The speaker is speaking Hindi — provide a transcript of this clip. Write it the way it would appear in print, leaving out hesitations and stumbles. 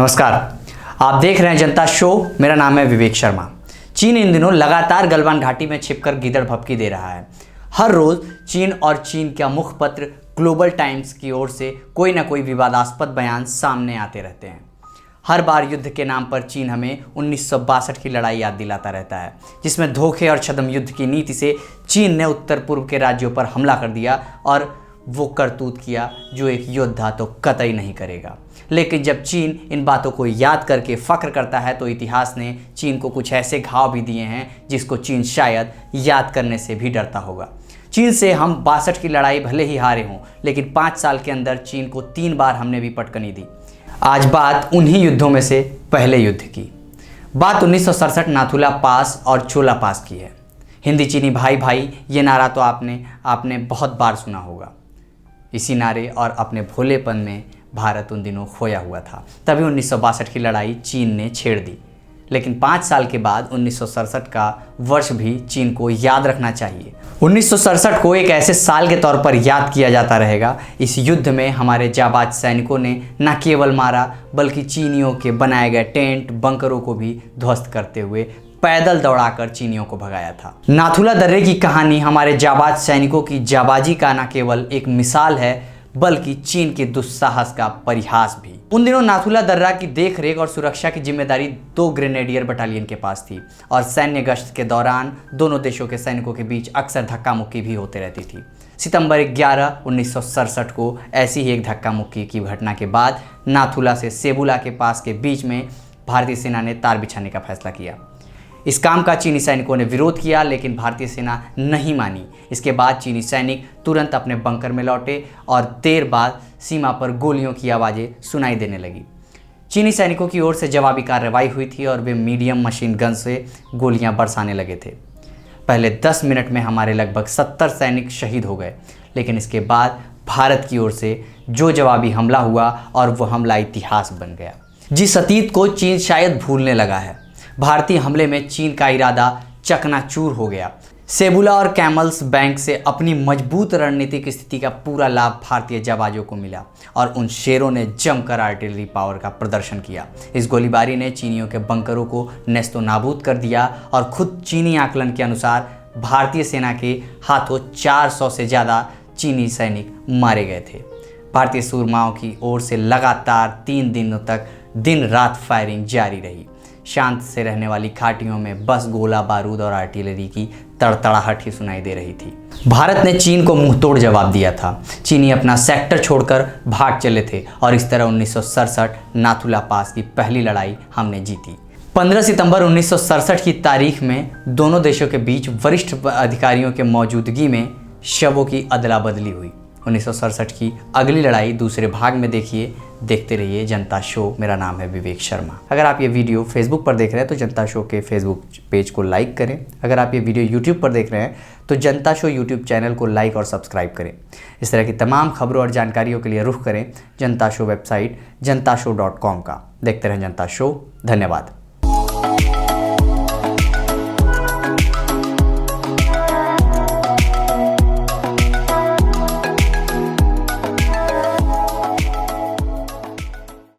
नमस्कार, आप देख रहे हैं जनता शो। मेरा नाम है विवेक शर्मा। चीन इन दिनों लगातार गलवान घाटी में छिपकर गीदड़ भभकी दे रहा है। हर रोज चीन और चीन का मुखपत्र ग्लोबल टाइम्स की ओर से कोई ना कोई विवादास्पद बयान सामने आते रहते हैं। हर बार युद्ध के नाम पर चीन हमें 1962 की लड़ाई याद दिलाता रहता है, जिसमें धोखे और छद्म युद्ध की नीति से चीन ने उत्तर पूर्व के राज्यों पर हमला कर दिया और वो करतूत किया जो एक योद्धा तो कतई नहीं करेगा। लेकिन जब चीन इन बातों को याद करके फख्र करता है तो इतिहास ने चीन को कुछ ऐसे घाव भी दिए हैं जिसको चीन शायद याद करने से भी डरता होगा। चीन से हम 62 की लड़ाई भले ही हारे हों, लेकिन 5 साल के अंदर चीन को 3 बार हमने भी पटकनी दी। आज बात उन्हीं युद्धों में से पहले युद्ध की। बात 1967 नाथुला पास और चोला पास की है। हिंदी चीनी भाई भाई ये नारा तो आपने बहुत बार सुना होगा। इसी नारे और अपने भोलेपन में भारत उन दिनों खोया हुआ था। तभी 1962 की लड़ाई चीन ने छेड़ दी। लेकिन 5 साल के बाद 1967 का वर्ष भी चीन को याद रखना चाहिए। 1967 को एक ऐसे साल के तौर पर याद किया जाता रहेगा। इस युद्ध में हमारे जाबाज सैनिकों ने न केवल मारा बल्कि चीनियों के बनाए गए टेंट बंकरों को भी ध्वस्त करते हुए पैदल दौड़ाकर चीनियों को भगाया था। नाथुला दर्रे की कहानी हमारे जाबाज सैनिकों की जाबाजी का न केवल एक मिसाल है बल्कि चीन के दुस्साहस का परिहास भी। उन दिनों नाथुला दर्रा की देखरेख और सुरक्षा की जिम्मेदारी 2 ग्रेनेडियर बटालियन के पास थी और सैन्य गश्त के दौरान दोनों देशों के सैनिकों के बीच अक्सर धक्का मुक्की भी होते रहती थी। सितंबर 11, 1967 को ऐसी ही एक धक्का मुक्की की घटना के बाद नाथुला से सेबुला के पास के बीच में भारतीय सेना ने तार बिछाने का फैसला किया। इस काम का चीनी सैनिकों ने विरोध किया, लेकिन भारतीय सेना नहीं मानी। इसके बाद चीनी सैनिक तुरंत अपने बंकर में लौटे और देर बाद सीमा पर गोलियों की आवाज़ें सुनाई देने लगी। चीनी सैनिकों की ओर से जवाबी कार्रवाई हुई थी और वे मीडियम मशीन गन से गोलियां बरसाने लगे थे। पहले 10 मिनट में हमारे लगभग 70 सैनिक शहीद हो गए, लेकिन इसके बाद भारत की ओर से जो जवाबी हमला हुआ और वो हमला इतिहास बन गया, जिस अतीत को चीन शायद भूलने लगा है। भारतीय हमले में चीन का इरादा चकनाचूर हो गया। सेबुला और कैमल्स बैंक से अपनी मजबूत रणनीतिक स्थिति का पूरा लाभ भारतीय जाबाजों को मिला और उन शेरों ने जमकर आर्टिलरी पावर का प्रदर्शन किया। इस गोलीबारी ने चीनियों के बंकरों को नेस्तो नाबूद कर दिया और खुद चीनी आकलन के अनुसार भारतीय सेना के हाथों 400 से ज़्यादा चीनी सैनिक मारे गए थे। भारतीय सूरमाओं की ओर से लगातार 3 दिनों तक दिन रात फायरिंग जारी रही। शांत से रहने वाली घाटियों में बस गोला बारूद और आर्टिलरी की तड़तड़ाहट ही सुनाई दे रही थी। भारत ने चीन को मुंहतोड़ जवाब दिया था। चीनी अपना सेक्टर छोड़कर भाग चले थे और इस तरह 1967 नाथुला पास की पहली लड़ाई हमने जीती। 15 सितंबर 1967 की तारीख में दोनों देशों के बीच वरिष्ठ अधिकारियों के मौजूदगी में शवों की अदला बदली हुई। 1967 की अगली लड़ाई दूसरे भाग में देखते रहिए जनता शो। मेरा नाम है विवेक शर्मा। अगर आप ये वीडियो फेसबुक पर देख रहे हैं तो जनता शो के फेसबुक पेज को लाइक करें। अगर आप ये वीडियो यूट्यूब पर देख रहे हैं तो जनता शो यूट्यूब चैनल को लाइक और सब्सक्राइब करें। इस तरह की तमाम खबरों और जानकारियों के लिए रुख करें जनता शो वेबसाइट जनताशो.com का। देखते रहें जनता शो। धन्यवाद।